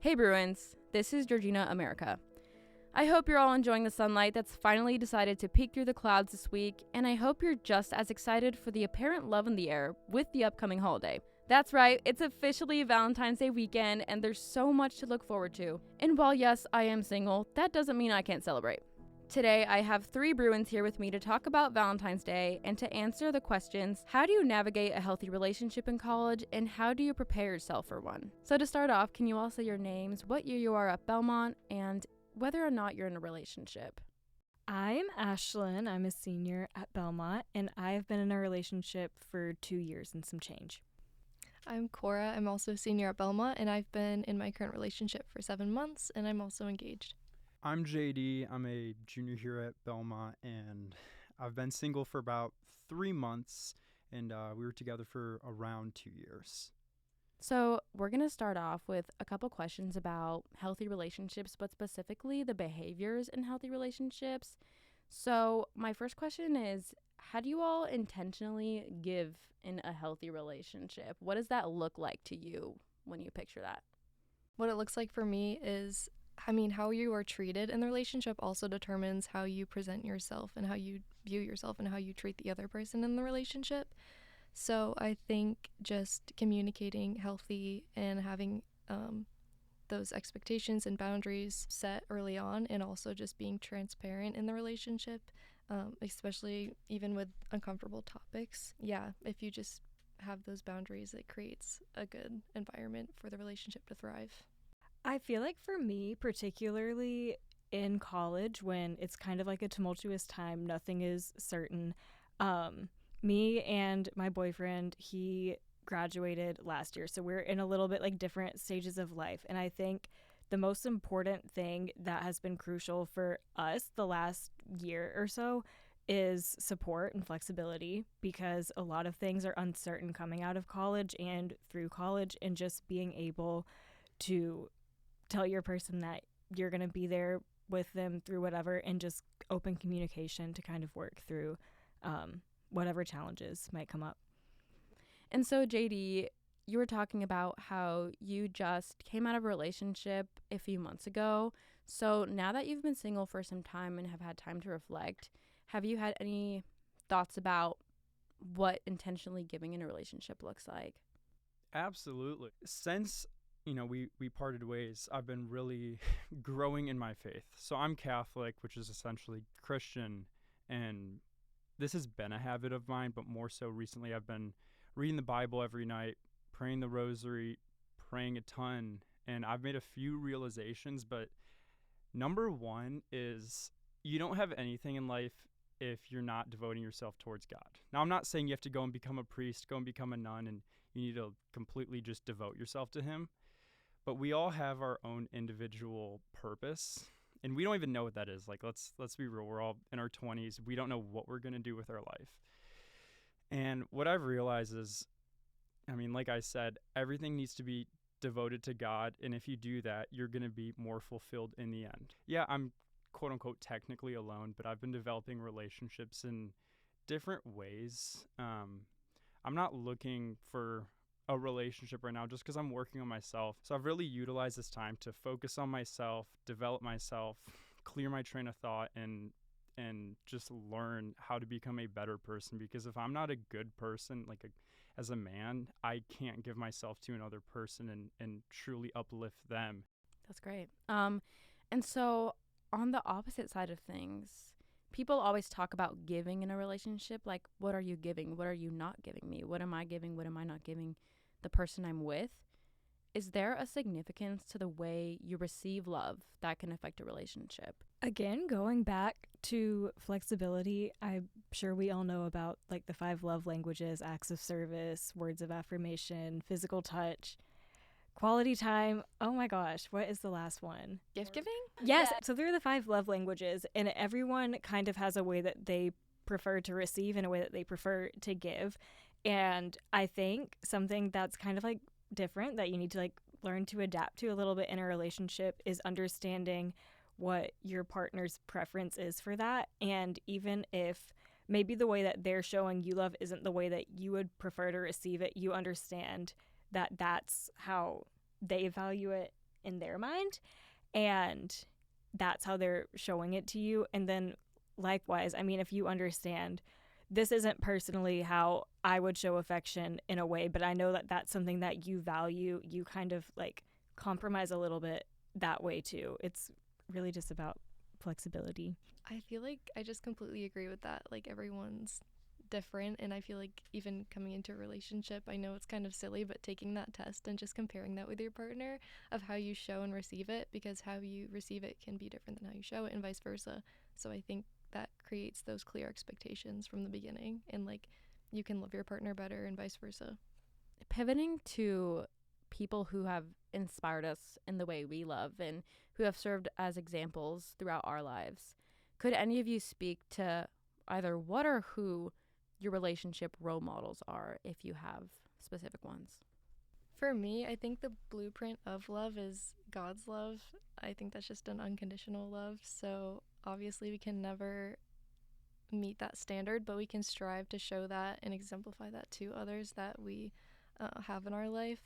Hey Bruins, this is Georgina America. I hope you're all enjoying the sunlight that's finally decided to peek through the clouds this week, and I hope you're just as excited for the apparent love in the air with the upcoming holiday. That's right, it's officially Valentine's Day weekend, and there's so much to look forward to. And while yes, I am single, that doesn't mean I can't celebrate. Today, I have 3 Bruins here with me to talk about Valentine's Day and to answer the questions, how do you navigate a healthy relationship in college, and how do you prepare yourself for one? So to start off, can you all say your names, what year you are at Belmont, and whether or not you're in a relationship? I'm Ashlyn. I'm a senior at Belmont, and I've been in a relationship for 2 years and some change. I'm Cora. I'm also a senior at Belmont, and I've been in my current relationship for 7 months, and I'm also engaged. I'm JD. I'm a junior here at Belmont, and I've been single for about 3 months, and we were together for around 2 years. So we're going to start off with a couple questions about healthy relationships, but specifically the behaviors in healthy relationships. So my first question is, how do you all intentionally give in a healthy relationship? What does that look like to you when you picture that? What it looks like for me is, how you are treated in the relationship also determines how you present yourself and how you view yourself and how you treat the other person in the relationship. So I think just communicating healthy and having those expectations and boundaries set early on, and also just being transparent in the relationship, especially even with uncomfortable topics. Yeah, if you just have those boundaries, it creates a good environment for the relationship to thrive. I feel like for me, particularly in college, when it's kind of like a tumultuous time, nothing is certain. Me and my boyfriend, he graduated last year, so we're in a little bit like different stages of life. And I think the most important thing that has been crucial for us the last year or so is support and flexibility, because a lot of things are uncertain coming out of college and through college, and just being able to tell your person that you're going to be there with them through whatever, and just open communication to kind of work through whatever challenges might come up. And so, JD, you were talking about how you just came out of a relationship a few months ago. So now that you've been single for some time and have had time to reflect, have you had any thoughts about what intentionally giving in a relationship looks like? Absolutely. Since we parted ways, I've been really growing in my faith. So I'm Catholic, which is essentially Christian, and this has been a habit of mine, but more so recently I've been reading the Bible every night, praying the rosary, praying a ton, and I've made a few realizations, but number one is you don't have anything in life if you're not devoting yourself towards God. Now, I'm not saying you have to go and become a priest, go and become a nun, and you need to completely just devote yourself to Him. But we all have our own individual purpose, and we don't even know what that is. Like, let's be real. We're all in our 20s. We don't know what we're going to do with our life. And what I've realized is, like I said, everything needs to be devoted to God, and if you do that, you're going to be more fulfilled in the end. Yeah, I'm quote-unquote technically alone, but I've been developing relationships in different ways. I'm not looking for a relationship right now just because I'm working on myself. So I've really utilized this time to focus on myself, develop myself, clear my train of thought, and just learn how to become a better person. Because if I'm not a good person, as a man, I can't give myself to another person and truly uplift them. That's great. And so on the opposite side of things, people always talk about giving in a relationship. Like, what are you giving? What are you not giving me? What am I giving? What am I not giving the person I'm with? Is there a significance to the way you receive love that can affect a relationship? Again, going back to flexibility, I'm sure we all know about like the 5 love languages: acts of service, words of affirmation, physical touch, quality time. Oh my gosh, what is the last one? Gift giving? Yes. Yeah. So they're the 5 love languages, and everyone kind of has a way that they prefer to receive and a way that they prefer to give. And I think something that's kind of like different that you need to like learn to adapt to a little bit in a relationship is understanding what your partner's preference is for that. And even if maybe the way that they're showing you love isn't the way that you would prefer to receive it, you understand that that's how they value it in their mind, and that's how they're showing it to you. And then likewise, I mean, if you understand this isn't personally how I would show affection in a way, but I know that that's something that you value, you kind of like compromise a little bit that way too. It's really just about flexibility. I feel like I just completely agree with that. Like, everyone's different, and I feel like even coming into a relationship, I know it's kind of silly, but taking that test and just comparing that with your partner of how you show and receive it, because how you receive it can be different than how you show it and vice versa. So I think that creates those clear expectations from the beginning, and like you can love your partner better and vice versa. Pivoting to people who have inspired us in the way we love and who have served as examples throughout our lives, could any of you speak to either what or who your relationship role models are, if you have specific ones? For me, I think the blueprint of love is God's love. I think that's just an unconditional love. So obviously we can never meet that standard, but we can strive to show that and exemplify that to others that we have in our life.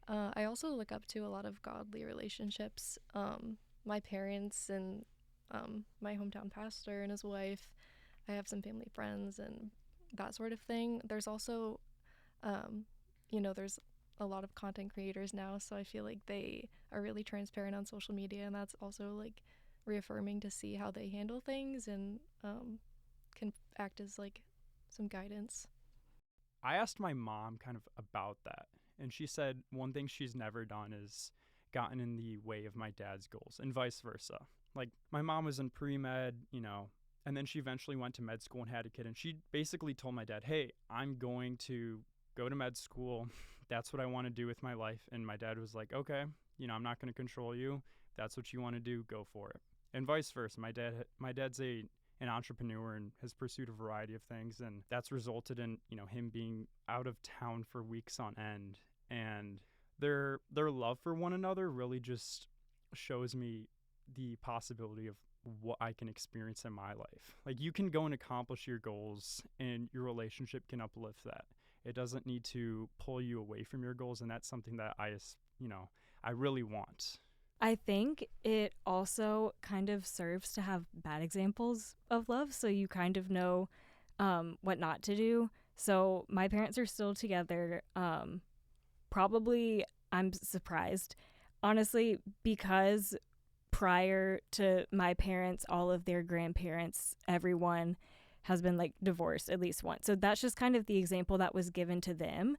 I also look up to a lot of godly relationships. My parents and my hometown pastor and his wife. I have some family friends and that sort of thing. There's also, there's a lot of content creators now, so I feel like they are really transparent on social media, and that's also like reaffirming to see how they handle things and can act as like some guidance. I asked my mom kind of about that, and she said one thing she's never done is gotten in the way of my dad's goals, and vice versa. Like, my mom was in pre-med, and then she eventually went to med school and had a kid, and she basically told my dad, hey, I'm going to go to med school. That's what I want to do with my life. And my dad was like, okay, I'm not going to control you. If that's what you want to do, go for it. And vice versa. My dad's an entrepreneur and has pursued a variety of things, and that's resulted in him being out of town for weeks on end. And their love for one another really just shows me the possibility of what I can experience in my life. Like, you can go and accomplish your goals, and your relationship can uplift that. It doesn't need to pull you away from your goals, and that's something that I really want. I think it also kind of serves to have bad examples of love, so you kind of know what not to do. So my parents are still together. Probably, I'm surprised, honestly, because prior to my parents, all of their grandparents, everyone has been like divorced at least once. So that's just kind of the example that was given to them.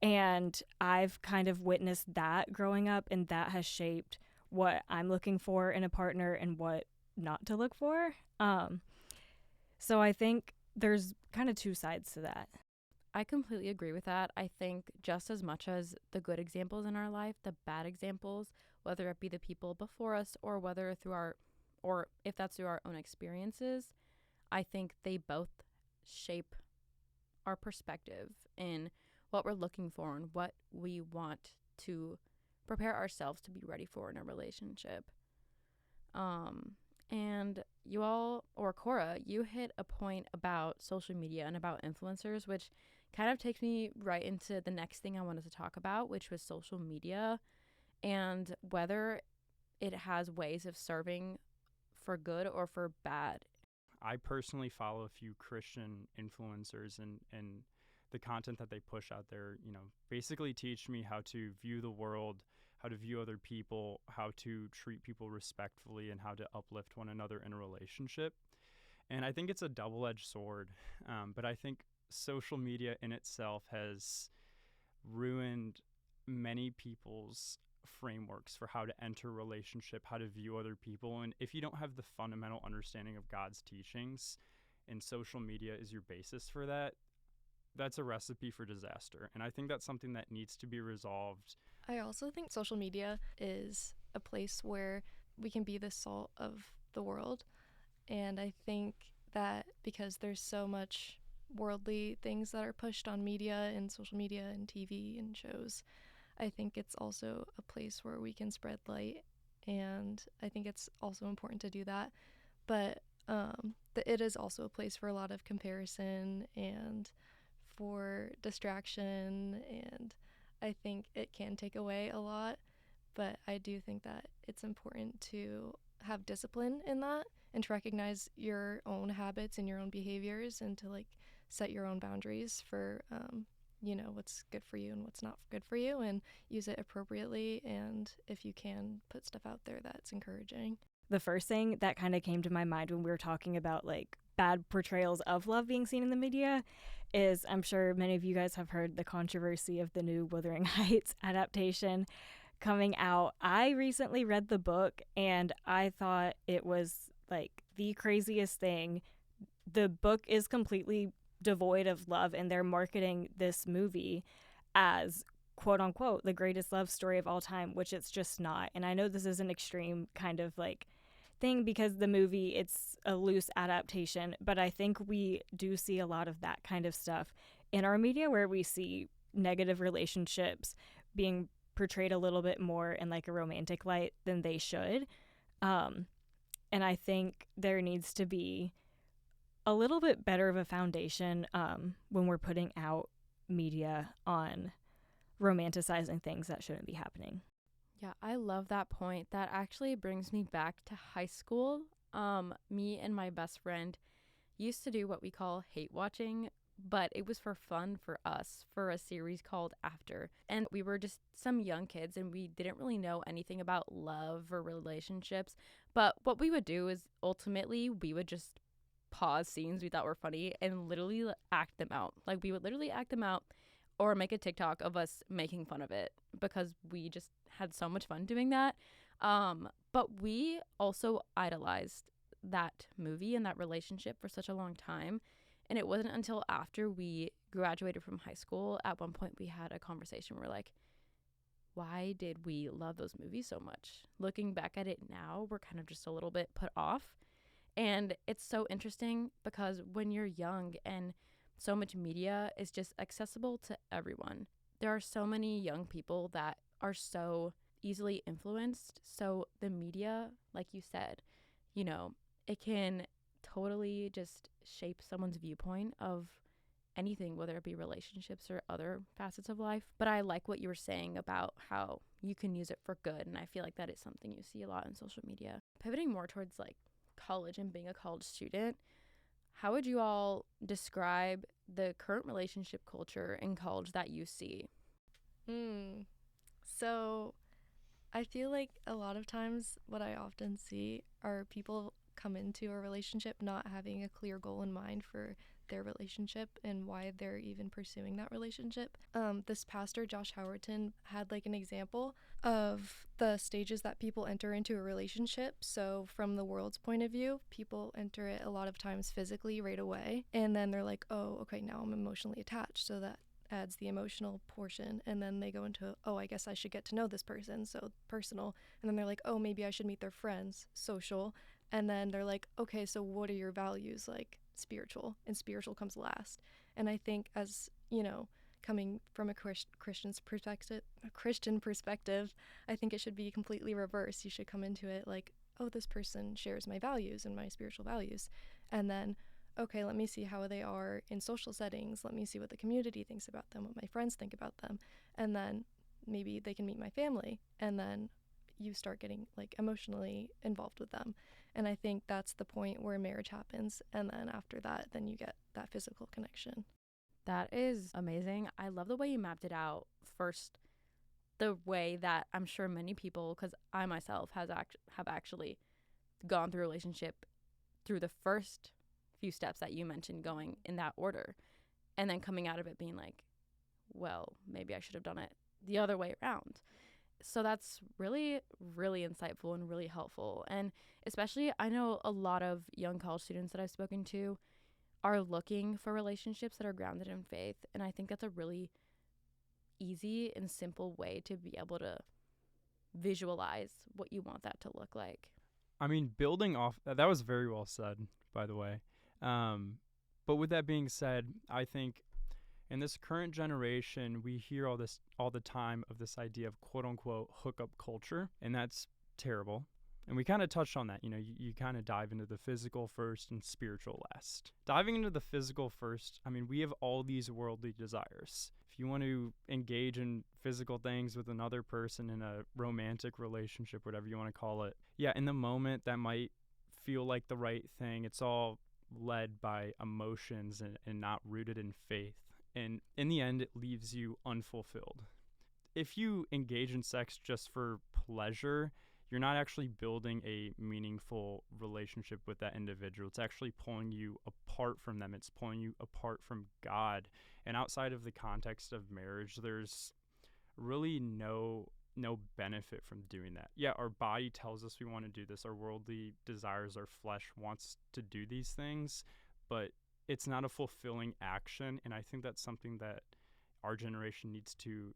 And I've kind of witnessed that growing up, and that has shaped what I'm looking for in a partner and what not to look for. So I think there's kind of two sides to that. I completely agree with that. I think just as much as the good examples in our life, the bad examples, whether it be the people before us or whether if that's through our own experiences, I think they both shape our perspective in what we're looking for and what we want to prepare ourselves to be ready for in a relationship. And you all, or Cora, you hit a point about social media and about influencers, which kind of takes me right into the next thing I wanted to talk about, which was social media and whether it has ways of serving for good or for bad. I personally follow a few Christian influencers, and the content that they push out there, basically teach me how to view the world, how to view other people, how to treat people respectfully, and how to uplift one another in a relationship. And I think it's a double-edged sword, but I think social media in itself has ruined many people's frameworks for how to enter a relationship, how to view other people. And if you don't have the fundamental understanding of God's teachings, and social media is your basis for that, that's a recipe for disaster. And I think that's something that needs to be resolved. I also think social media is a place where we can be the salt of the world. And I think that because there's so much worldly things that are pushed on media and social media and TV and shows, I think it's also a place where we can spread light. And I think it's also important to do that. But it is also a place for a lot of comparison and for distraction, and I think it can take away a lot. but I do think that it's important to have discipline in that and to recognize your own habits and your own behaviors and to like set your own boundaries for what's good for you and what's not good for you, and use it appropriately, and if you can put stuff out there that's encouraging. The first thing that kind of came to my mind when we were talking about like bad portrayals of love being seen in the media is, I'm sure many of you guys have heard the controversy of the new Wuthering Heights adaptation coming out. I recently read the book and I thought it was like the craziest thing. The book is completely devoid of love, and they're marketing this movie as quote unquote the greatest love story of all time, which it's just not. And I know this is an extreme kind of like thing because the movie, it's a loose adaptation, but I think we do see a lot of that kind of stuff in our media, where we see negative relationships being portrayed a little bit more in like a romantic light than they should. And I think there needs to be a little bit better of a foundation when we're putting out media on romanticizing things that shouldn't be happening. Yeah, I love that point. That actually brings me back to high school. Me and my best friend used to do what we call hate watching, but it was for fun for us, for a series called After. And we were just some young kids and we didn't really know anything about love or relationships. But what we would do is ultimately we would just pause scenes we thought were funny and literally act them out. Like we would literally act them out or make a TikTok of us making fun of it because we just had so much fun doing that. But we also idolized that movie and that relationship for such a long time. And it wasn't until after we graduated from high school, at one point we had a conversation where like, why did we love those movies so much? Looking back at it now, we're kind of just a little bit put off. And it's so interesting because when you're young and so much media is just accessible to everyone, there are so many young people that are so easily influenced. So the media, like you said, it can totally just shape someone's viewpoint of anything, whether it be relationships or other facets of life. But I like what you were saying about how you can use it for good. And I feel like that is something you see a lot in social media. Pivoting more towards like college and being a college student, how would you all describe the current relationship culture in college that you see? So I feel like a lot of times what I often see are people come into a relationship not having a clear goal in mind for their relationship and why they're even pursuing that relationship. This pastor, Josh Howerton, had like an example of the stages that people enter into a relationship. So from the world's point of view, people enter it a lot of times physically right away. And then they're like, oh, okay, now I'm emotionally attached. So that adds the emotional portion. And then they go into, oh, I guess I should get to know this person. So personal. And then they're like, oh, maybe I should meet their friends, social. And then they're like, okay, so what are your values? Like spiritual, and spiritual comes last. And I think as, coming from a Christian perspective, I think it should be completely reversed. You should come into it like, oh, this person shares my values and my spiritual values. And then, okay, let me see how they are in social settings. Let me see what the community thinks about them, what my friends think about them. And then maybe they can meet my family. And then you start getting like emotionally involved with them. And I think that's the point where marriage happens. And then after that, then you get that physical connection. That is amazing. I love the way you mapped it out. First, the way that I'm sure many people, because I myself have actually gone through a relationship through the first few steps that you mentioned, going in that order, and then coming out of it being like, well, maybe I should have done it the other way around. So that's really, really insightful and really helpful. And especially, I know a lot of young college students that I've spoken to are looking for relationships that are grounded in faith. And I think that's a really easy and simple way to be able to visualize what you want that to look like. I mean, building off, that was very well said, by the way. But with that being said, I think in this current generation, we hear all the time of this idea of quote unquote hookup culture, and that's terrible. And we kind of touched on that. You kind of dive into the physical first and spiritual last. Diving into the physical first, I mean, we have all these worldly desires. If you want to engage in physical things with another person in a romantic relationship, whatever you want to call it, yeah, in the moment that might feel like the right thing. It's all led by emotions and not rooted in faith. And in the end, it leaves you unfulfilled. If you engage in sex just for pleasure, you're not actually building a meaningful relationship with that individual. It's actually pulling you apart from them. It's pulling you apart from God. And outside of the context of marriage, there's really no benefit from doing that. Yeah, our body tells us we want to do this. Our worldly desires, our flesh wants to do these things, but it's not a fulfilling action. And I think that's something that our generation needs to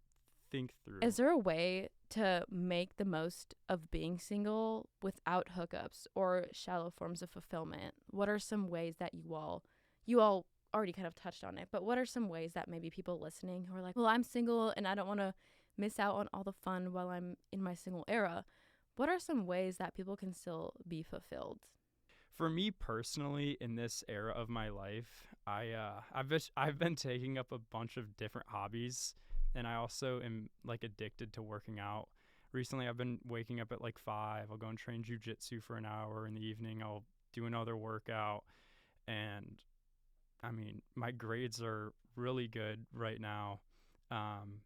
think through. Is there a way to make the most of being single without hookups or shallow forms of fulfillment? What are some ways that you all already kind of touched on it, but what are some ways that maybe people listening who are like, well, I'm single and I don't want to miss out on all the fun while I'm in my single era. What are some ways that people can still be fulfilled? For me personally, in this era of my life, I've been taking up a bunch of different hobbies, and I also am like addicted to working out. Recently, I've been waking up at like 5. I'll go and train jujitsu for an hour in the evening. I'll do another workout, and I mean, my grades are really good right now. I'm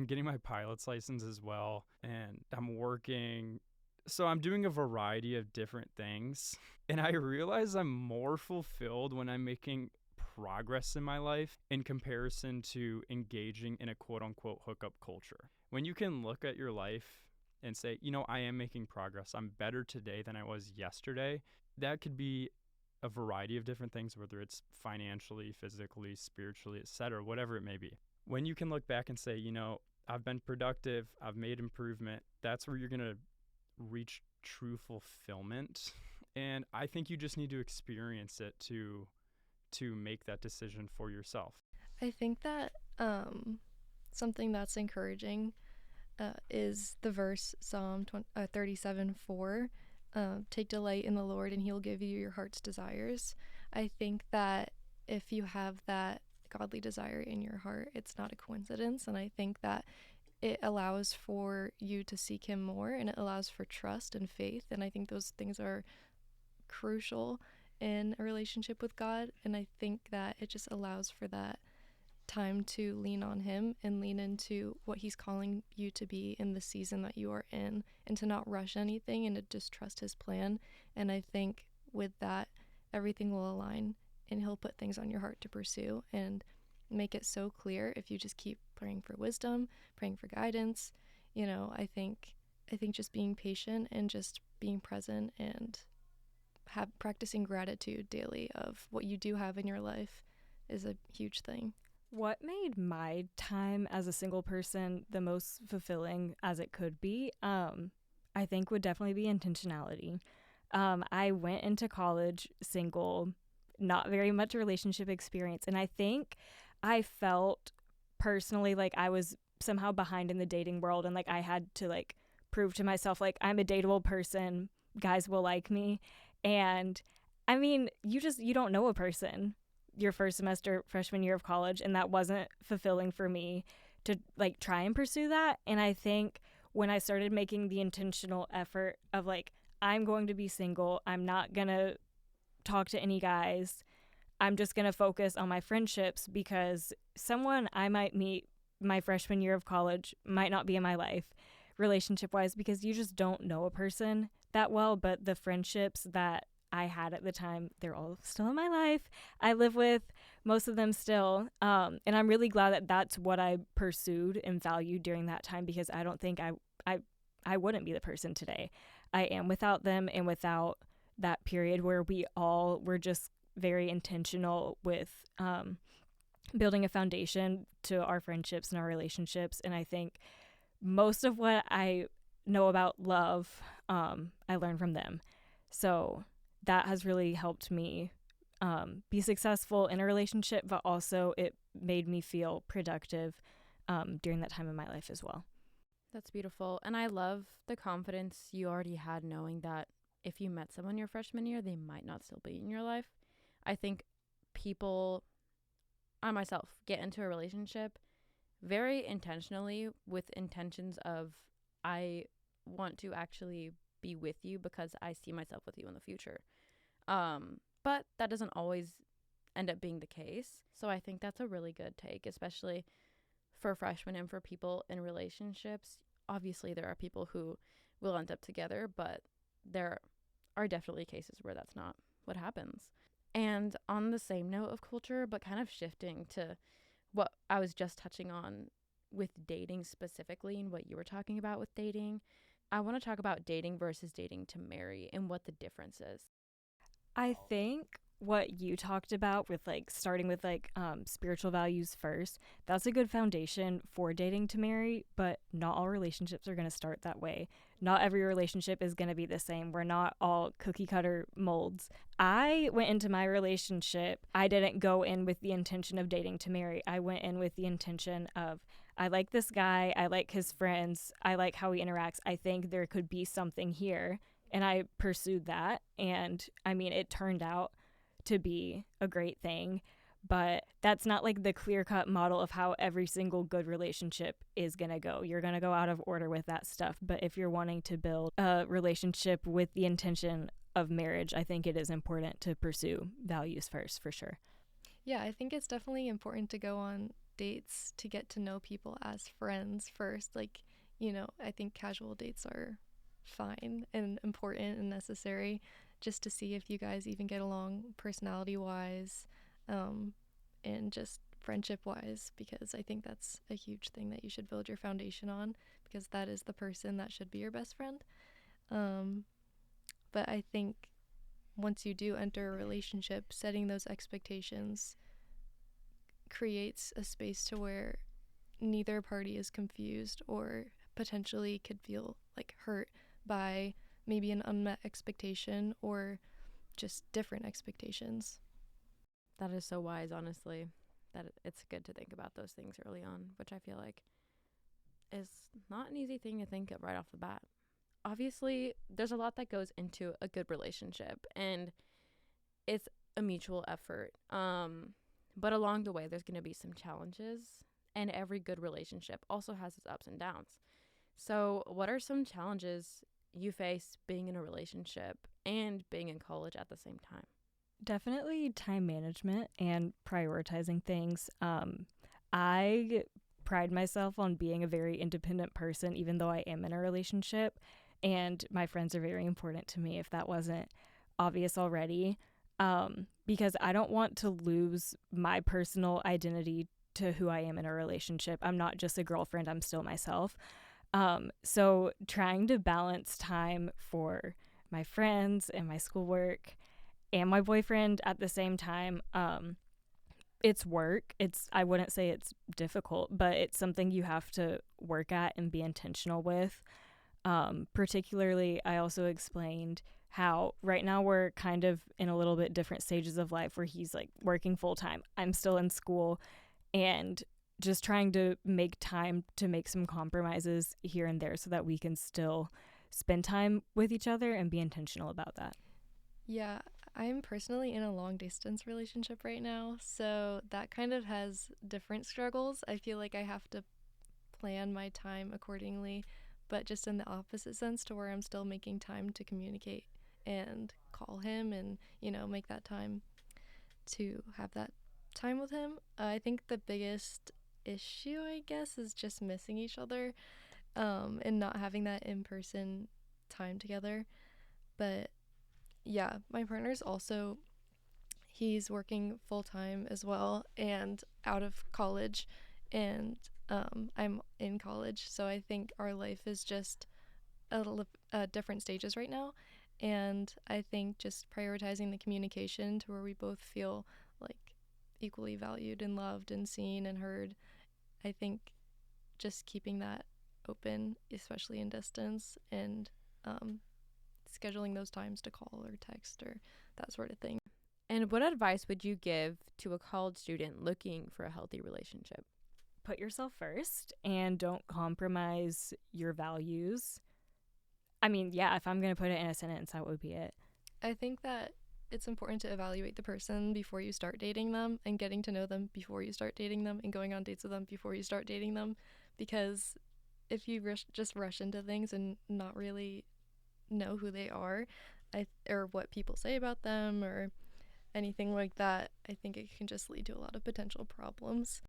getting my pilot's license as well, and I'm working. So I'm doing a variety of different things, and I realize I'm more fulfilled when I'm making progress in my life in comparison to engaging in a quote-unquote hookup culture. When you can look at your life and say, I am making progress. I'm better today than I was yesterday. That could be a variety of different things, whether it's financially, physically, spiritually, etc., whatever it may be. When you can look back and say, I've been productive, I've made improvement, that's where you're going to reach true fulfillment. And I think you just need to experience it to make that decision for yourself. I think that something that's encouraging is the verse Psalm 37:4. Take delight in the Lord and he'll give you your heart's desires. I think that if you have that godly desire in your heart, it's not a coincidence. And I think that it allows for you to seek him more, and it allows for trust and faith. And I think those things are crucial in a relationship with God. And I think that it just allows for that time to lean on him and lean into what he's calling you to be in the season that you are in, and to not rush anything and to just trust his plan. And I think with that, everything will align, and he'll put things on your heart to pursue and make it so clear if you just keep praying for wisdom, praying for guidance. I think just being patient and just being present and practicing gratitude daily of what you do have in your life is a huge thing. What made my time as a single person the most fulfilling as it could be, I think would definitely be intentionality. I went into college single, not very much relationship experience, and I think I felt personally like I was somehow behind in the dating world, and like I had to like prove to myself like I'm a dateable person, guys will like me. And I mean, you don't know a person your first semester freshman year of college, and that wasn't fulfilling for me to like try and pursue that. And I think when I started making the intentional effort of like, I'm going to be single, I'm not gonna talk to any guys, I'm just gonna focus on my friendships, because someone I might meet my freshman year of college might not be in my life relationship wise, because you just don't know a person that well. But the friendships that I had at the time, they're all still in my life. I live with most of them still. And I'm really glad that that's what I pursued and valued during that time, because I don't think I wouldn't be the person today I am without them, and without that period where we all were just very intentional with building a foundation to our friendships and our relationships. And I think most of what I know about love, I learned from them. So that has really helped me be successful in a relationship, but also it made me feel productive during that time in my life as well. That's beautiful. And I love the confidence you already had knowing that if you met someone your freshman year, they might not still be in your life. I think people I myself get into a relationship very intentionally with intentions of I want to actually be with you because I see myself with you in the future. But that doesn't always end up being the case. So I think that's a really good take, especially for freshmen and for people in relationships. Obviously, there are people who will end up together, but there are definitely cases where that's not what happens. And on the same note of culture, but kind of shifting to what I was just touching on with dating specifically and what you were talking about with dating, I want to talk about dating versus dating to marry and what the difference is. I think what you talked about with like starting with like spiritual values first, that's a good foundation for dating to marry, but not all relationships are going to start that way. Not every relationship is going to be the same. We're not all cookie cutter molds. I went into my relationship, I didn't go in with the intention of dating to marry. I went in with the intention of I like this guy, I like his friends, I like how he interacts. I think there could be something here. And I pursued that. And I mean, it turned out to be a great thing, but that's not like the clear-cut model of how every single good relationship is going to go. You're going to go out of order with that stuff, but if you're wanting to build a relationship with the intention of marriage, I think it is important to pursue values first, for sure. Yeah, I think it's definitely important to go on dates to get to know people as friends first. Like, I think casual dates are fine and important and necessary just to see if you guys even get along personality wise and just friendship wise, because I think that's a huge thing that you should build your foundation on, because that is the person that should be your best friend. But I think once you do enter a relationship, setting those expectations creates a space to where neither party is confused or potentially could feel like hurt by maybe an unmet expectation or just different expectations. That is so wise, honestly, that it's good to think about those things early on, which I feel like is not an easy thing to think of right off the bat. Obviously, there's a lot that goes into a good relationship, and it's a mutual effort. But along the way, there's going to be some challenges, and every good relationship also has its ups and downs. So what are some challenges you face being in a relationship and being in college at the same time? Definitely time management and prioritizing things. I pride myself on being a very independent person, even though I am in a relationship, and my friends are very important to me, if that wasn't obvious already, because I don't want to lose my personal identity to who I am in a relationship. I'm not just a girlfriend, I'm still myself. So trying to balance time for my friends and my schoolwork and my boyfriend at the same time, it's work. I wouldn't say it's difficult, but it's something you have to work at and be intentional with. Particularly, I also explained how right now we're kind of in a little bit different stages of life where he's like working full time. I'm still in school, and just trying to make time to make some compromises here and there so that we can still spend time with each other and be intentional about that. Yeah, I'm personally in a long distance relationship right now, so that kind of has different struggles. I feel like I have to plan my time accordingly, but just in the opposite sense, to where I'm still making time to communicate and call him and, make that time to have that time with him. I think the biggest issue, I guess, is just missing each other and not having that in-person time together. But yeah, my partner's also, he's working full-time as well and out of college, and I'm in college, so I think our life is just different stages right now, and I think just prioritizing the communication to where we both feel like equally valued and loved and seen and heard. I think just keeping that open, especially in distance, and scheduling those times to call or text or that sort of thing. And what advice would you give to a college student looking for a healthy relationship? Put yourself first and don't compromise your values. I mean, yeah, if I'm going to put it in a sentence, that would be it. I think that it's important to evaluate the person before you start dating them and getting to know them before you start dating them and going on dates with them before you start dating them, because if you just rush into things and not really know who they are, or what people say about them or anything like that, I think it can just lead to a lot of potential problems.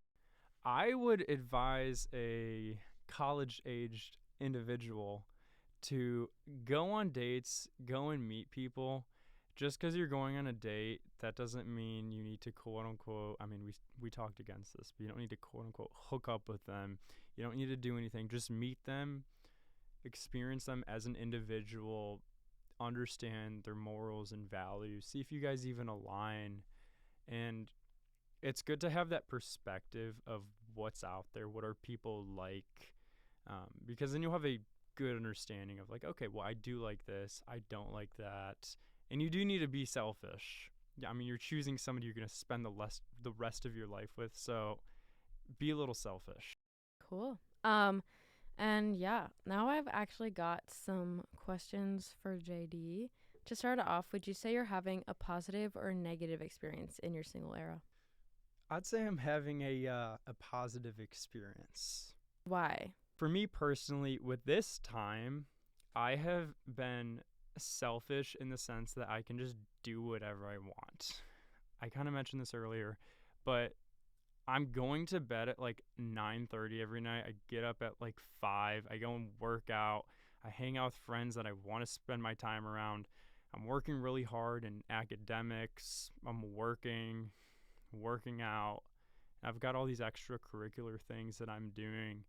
I would advise a college-aged individual to go on dates, go and meet people. Just because you're going on a date, that doesn't mean you need to quote unquote, I mean, we talked against this, but you don't need to quote unquote hook up with them. You don't need to do anything. Just meet them, experience them as an individual, understand their morals and values, see if you guys even align. And it's good to have that perspective of what's out there, what are people like, because then you'll have a good understanding of like, okay, well, I do like this, I don't like that. And you do need to be selfish. Yeah, I mean, you're choosing somebody you're going to spend the rest of your life with, so be a little selfish. Cool. And yeah, now I've actually got some questions for JD. To start off, would you say you're having a positive or negative experience in your single era? I'd say I'm having a positive experience. Why? For me personally, with this time, I have been selfish in the sense that I can just do whatever I want. I kind of mentioned this earlier, but I'm going to bed at like 9:30 every night. I get up at like 5. I go and work out. I hang out with friends that I want to spend my time around. I'm working really hard in academics. I'm working out. I've got all these extracurricular things that I'm doing.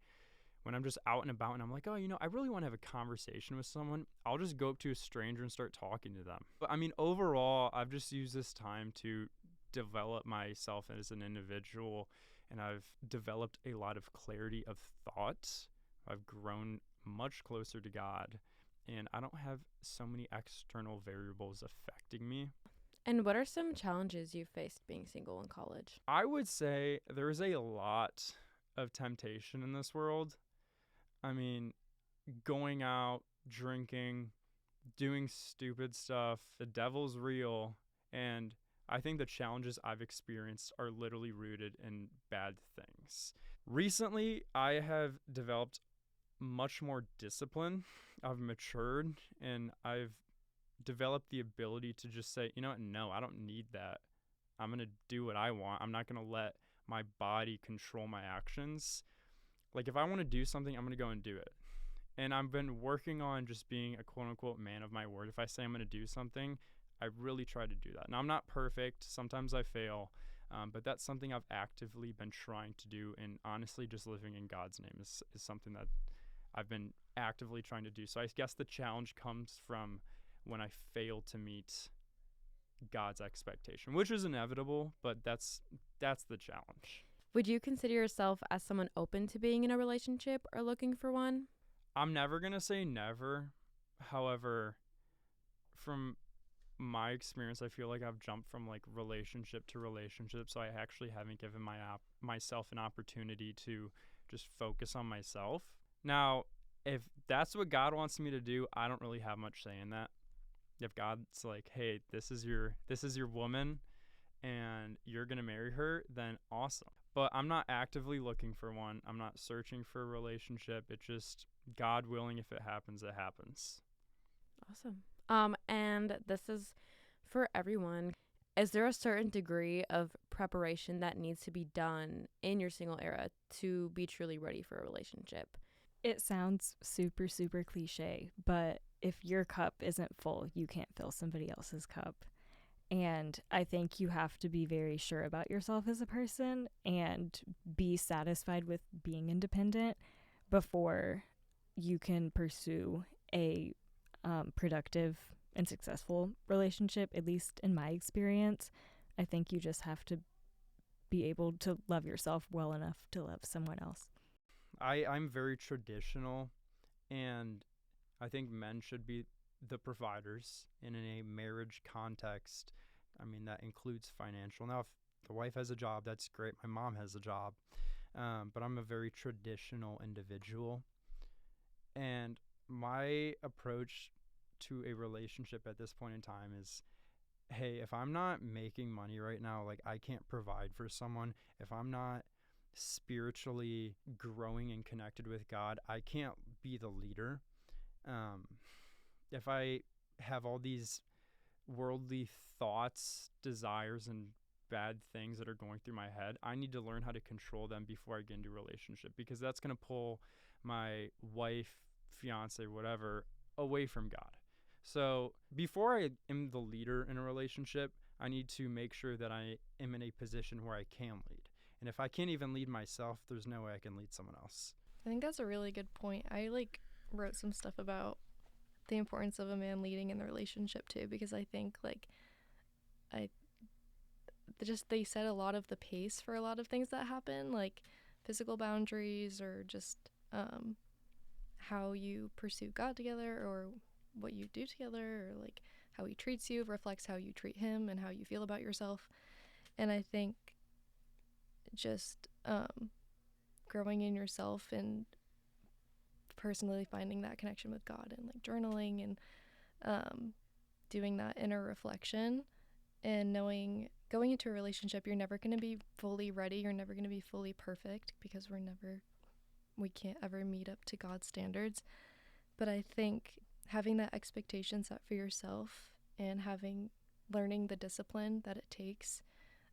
When I'm just out and about and I'm like, oh, I really want to have a conversation with someone, I'll just go up to a stranger and start talking to them. But I mean, overall, I've just used this time to develop myself as an individual, and I've developed a lot of clarity of thought. I've grown much closer to God, and I don't have so many external variables affecting me. And what are some challenges you've faced being single in college? I would say there's a lot of temptation in this world. I mean, going out, drinking, doing stupid stuff, the devil's real, and I think the challenges I've experienced are literally rooted in bad things. Recently, I have developed much more discipline. I've matured, and I've developed the ability to just say, you know what, no, I don't need that. I'm going to do what I want. I'm not going to let my body control my actions. Like, if I want to do something, I'm going to go and do it. And I've been working on just being a quote-unquote man of my word. If I say I'm going to do something, I really try to do that. Now, I'm not perfect. Sometimes I fail. But that's something I've actively been trying to do. And honestly, just living in God's name is something that I've been actively trying to do. So I guess the challenge comes from when I fail to meet God's expectation, which is inevitable, but that's the challenge. Would you consider yourself as someone open to being in a relationship or looking for one? I'm never going to say never. However, from my experience, I feel like I've jumped from like relationship to relationship, so I actually haven't given myself an opportunity to just focus on myself. Now, if that's what God wants me to do, I don't really have much say in that. If God's like, hey, this is your woman and you're going to marry her, then awesome. But I'm not actively looking for one. I'm not searching for a relationship. It's just God willing, if it happens, it happens. Awesome. And this is for everyone. Is there a certain degree of preparation that needs to be done in your single era to be truly ready for a relationship? It sounds super, super cliche, but if your cup isn't full, you can't fill somebody else's cup. And I think you have to be very sure about yourself as a person and be satisfied with being independent before you can pursue a productive and successful relationship, at least in my experience. I think you just have to be able to love yourself well enough to love someone else. I'm very traditional, and I think men should be the providers in a marriage context. I mean, that includes financial. Now, if the wife has a job, that's great. My mom has a job. But I'm a very traditional individual. And my approach to a relationship at this point in time is, hey, if I'm not making money right now, like I can't provide for someone, if I'm not spiritually growing and connected with God, I can't be the leader. If I have all these worldly thoughts, desires, and bad things that are going through my head, I need to learn how to control them before I get into a relationship, because that's going to pull my wife, fiance, whatever, away from God. So before I am the leader in a relationship, I need to make sure that I am in a position where I can lead. And if I can't even lead myself, there's no way I can lead someone else. I think that's a really good point. I wrote some stuff about the importance of a man leading in the relationship too, because I think I just they set a lot of the pace for a lot of things that happen, like physical boundaries or just how you pursue God together, or what you do together, or like how he treats you reflects how you treat him and how you feel about yourself. And I think just growing in yourself and personally finding that connection with God, and like journaling and doing that inner reflection, and knowing going into a relationship, you're never going to be fully ready, you're never going to be fully perfect, because we can't ever meet up to God's standards. But I think having that expectation set for yourself and learning the discipline that it takes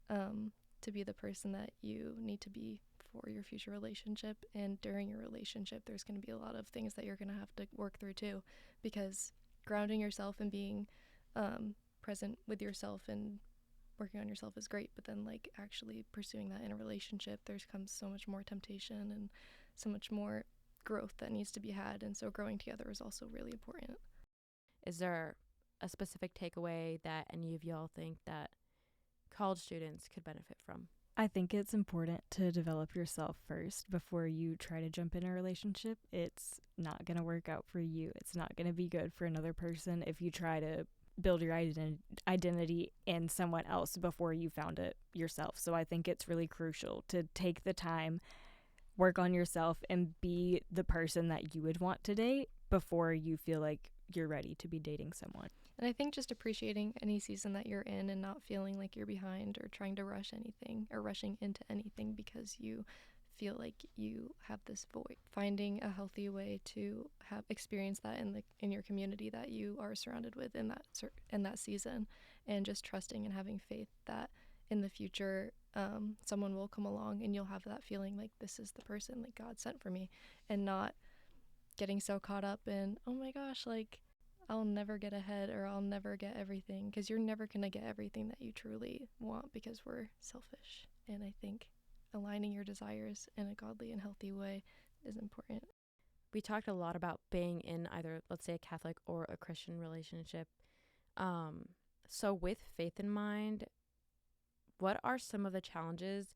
to be the person that you need to be for your future relationship. And during your relationship, there's going to be a lot of things that you're going to have to work through too, because grounding yourself and being present with yourself and working on yourself is great, but then like actually pursuing that in a relationship, there's comes so much more temptation and so much more growth that needs to be had. And so growing together is also really important. Is there a specific takeaway that any of y'all think that college students could benefit from? I think it's important to develop yourself first before you try to jump in a relationship. It's not going to work out for you. It's not going to be good for another person if you try to build your identity in someone else before you found it yourself. So I think it's really crucial to take the time, work on yourself, and be the person that you would want to date before you feel like you're ready to be dating someone. And I think just appreciating any season that you're in and not feeling like you're behind or trying to rush anything or rushing into anything because you feel like you have this void. Finding a healthy way to have experienced that in your community that you are surrounded with in that season, and just trusting and having faith that in the future someone will come along and you'll have that feeling like this is the person like God sent for me, and not getting so caught up in, oh my gosh, like I'll never get ahead or I'll never get everything, because you're never going to get everything that you truly want because we're selfish. And I think aligning your desires in a godly and healthy way is important. We talked a lot about being in either, let's say, a Catholic or a Christian relationship. So with faith in mind, what are some of the challenges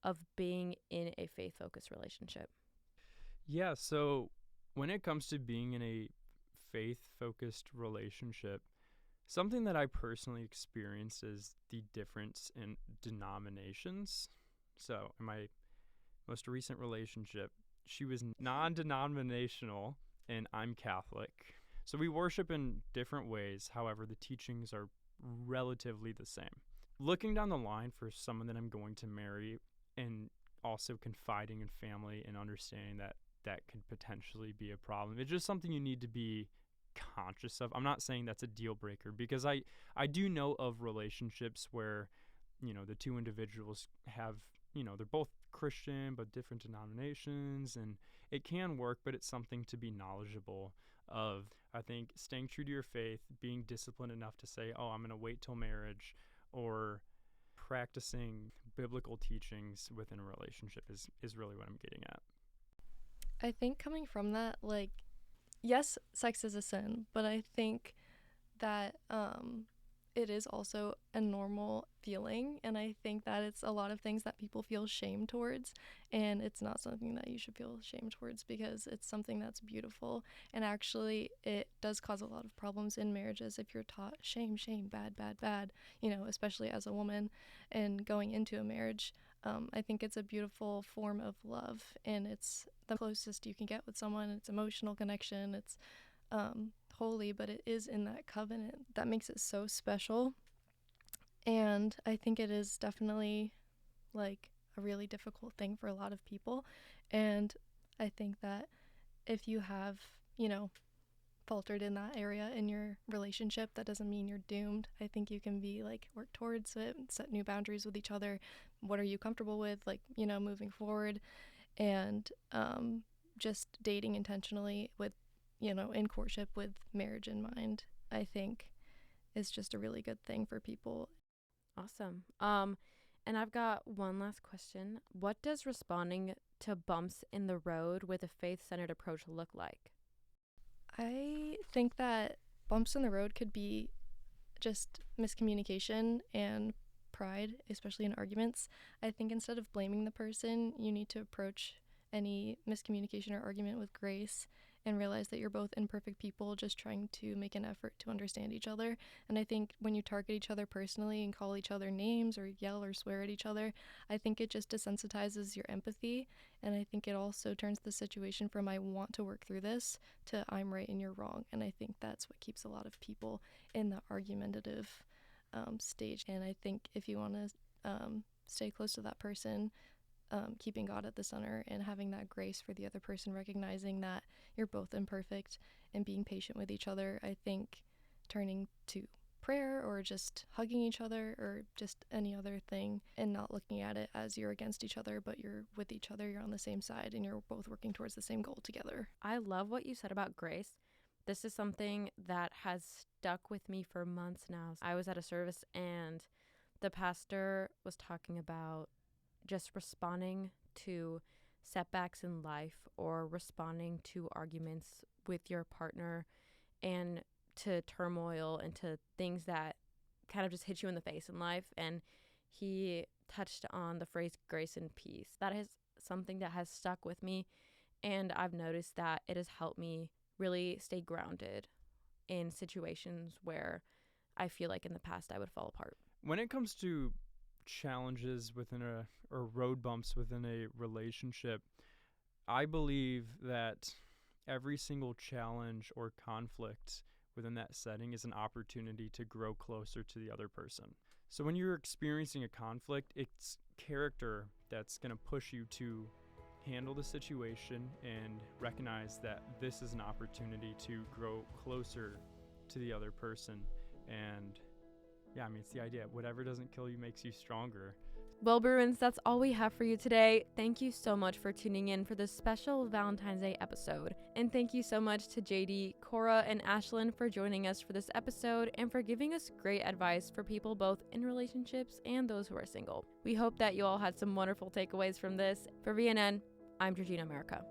of being in a faith-focused relationship? Yeah, so when it comes to being in a faith-focused relationship, something that I personally experienced is the difference in denominations. So in my most recent relationship, she was non-denominational and I'm Catholic. So we worship in different ways. However, the teachings are relatively the same. Looking down the line for someone that I'm going to marry, and also confiding in family and understanding that that could potentially be a problem, it's just something you need to be conscious of. I'm not saying that's a deal breaker, because I do know of relationships where, the two individuals have, they're both Christian but different denominations, and it can work, but it's something to be knowledgeable of. I think staying true to your faith, being disciplined enough to say, oh, I'm going to wait till marriage, or practicing biblical teachings within a relationship is really what I'm getting at. I think coming from that, like, yes, sex is a sin, but I think that it is also a normal feeling, and I think that it's a lot of things that people feel shame towards, and it's not something that you should feel shame towards, because it's something that's beautiful. And actually it does cause a lot of problems in marriages if you're taught shame, bad, especially as a woman and going into a marriage. I think it's a beautiful form of love, and it's the closest you can get with someone. It's emotional connection, it's holy, but it is in that covenant that makes it so special. And I think it is definitely like a really difficult thing for a lot of people. And I think that if you have, faltered in that area in your relationship, that doesn't mean you're doomed. I think you can be like, work towards it, set new boundaries with each other. What are you comfortable with, like, moving forward, and just dating intentionally with, in courtship with marriage in mind, I think is just a really good thing for people. Awesome. And I've got one last question. What does responding to bumps in the road with a faith-centered approach look like? I think that bumps in the road could be just miscommunication and pride, especially in arguments. I think instead of blaming the person, you need to approach any miscommunication or argument with grace and realize that you're both imperfect people just trying to make an effort to understand each other. And I think when you target each other personally and call each other names or yell or swear at each other, I think it just desensitizes your empathy. And I think it also turns the situation from I want to work through this to I'm right and you're wrong. And I think that's what keeps a lot of people in the argumentative stage. And I think if you want to stay close to that person, keeping God at the center and having that grace for the other person, recognizing that you're both imperfect and being patient with each other. I think turning to prayer or just hugging each other or just any other thing and not looking at it as you're against each other, but you're with each other, you're on the same side, and you're both working towards the same goal together. I love what you said about grace. This is something that has stuck with me for months now. I was at a service and the pastor was talking about just responding to setbacks in life or responding to arguments with your partner and to turmoil and to things that kind of just hit you in the face in life. And he touched on the phrase grace and peace. That is something that has stuck with me, and I've noticed that it has helped me really stay grounded in situations where I feel like in the past I would fall apart. When it comes to challenges within or road bumps within a relationship, I believe that every single challenge or conflict within that setting is an opportunity to grow closer to the other person. So when you're experiencing a conflict, it's character that's going to push you to handle the situation and recognize that this is an opportunity to grow closer to the other person. And yeah, I mean, it's the idea. Whatever doesn't kill you makes you stronger. Well, Bruins, that's all we have for you today. Thank you so much for tuning in for this special Valentine's Day episode. And thank you so much to JD, Cora, and Ashlyn for joining us for this episode and for giving us great advice for people both in relationships and those who are single. We hope that you all had some wonderful takeaways from this. For VNN, I'm Georgina America.